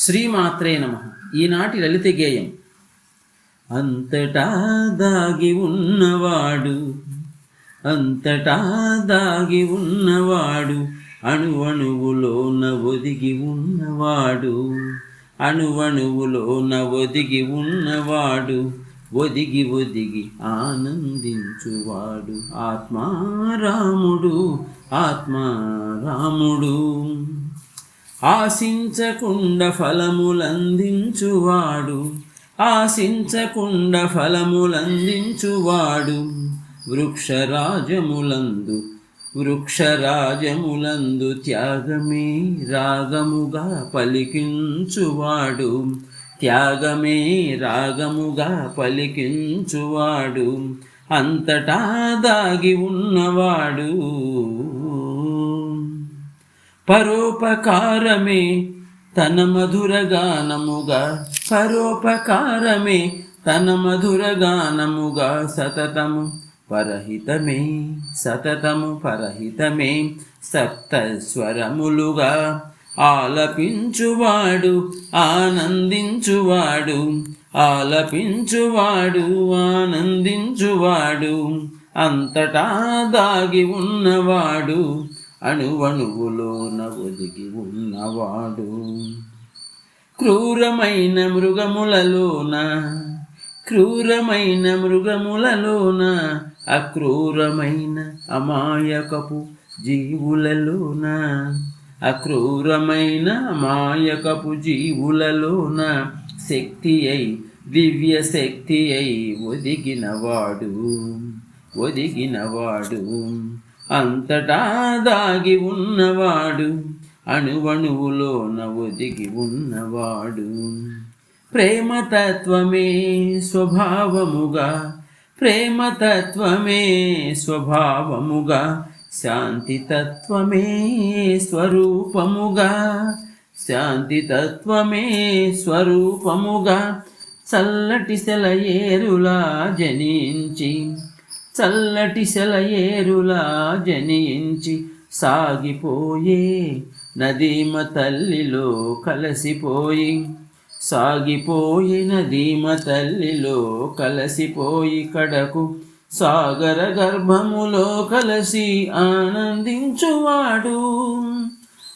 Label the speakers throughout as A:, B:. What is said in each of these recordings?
A: శ్రీమాత్రే నమః. ఈనాటి లలిత గేయం. అంతటా దాగి ఉన్నవాడు, అంతటా దాగి ఉన్నవాడు, అణువణువులోన ఒదిగి ఉన్నవాడు, అణువణువులోన ఒదిగి ఉన్నవాడు, ఒదిగి ఒదిగి ఆనందించువాడు ఆత్మారాముడు, ఆత్మారాముడు. ఆశించకుండా ఫలములందించువాడు, ఆశించకుండా ఫలములందించువాడు, వృక్షరాజములందు త్యాగమే రాగముగా పలికించువాడు, త్యాగమే రాగముగా పలికించువాడు, అంతటా దాగి ఉన్నవాడు. పరోపకారమే తన మధురగానముగా, పరోపకారమే తన మధురగానముగా, సతతము పరహితమే, సతతము పరహితమే, సప్తస్వరములుగా ఆలపించువాడు, ఆనందించువాడు, ఆలపించువాడు, ఆనందించువాడు, అంతటా దాగి ఉన్నవాడు, అణువణువులోన ఒదిగి ఉన్నవాడు. క్రూరమైన మృగములలోన, క్రూరమైన మృగములలోన, అక్రూరమైన అమాయకపు జీవులలోన, అక్రూరమైన అమాయకపు జీవులలోన, శక్తి అయి దివ్య శక్తి అయి ఒదిగినవాడు, ఒదిగినవాడు, అంతటా దాగి ఉన్నవాడు, అణువణువులోన ఒదిగి ఉన్నవాడు. ప్రేమతత్వమే స్వభావముగా, ప్రేమతత్వమే స్వభావముగా, శాంతితత్వమే స్వరూపముగా, శాంతితత్వమే స్వరూపముగా, చల్లటి సెలయేరులా జనించి, చల్లటి సెలయేరులా జనించి, సాగిపోయే నదీమ తల్లిలో కలసిపోయి, సాగిపోయి నదీమ తల్లిలో కలసిపోయి, కడకు సాగర గర్భములో కలసి ఆనందించువాడు,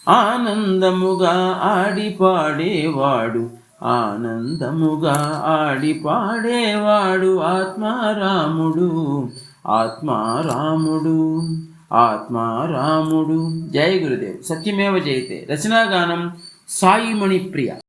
A: ఆనందముగా ఆడిపాడేవాడు, ఆనందముగా ఆడిపాడేవాడు, ఆత్మారాముడు, ఆత్మారాముడు, ఆత్మారాముడు. జై గురుదేవ్. సత్యమేవ జయతే. రచనాగానం సాయి మణిప్రియ.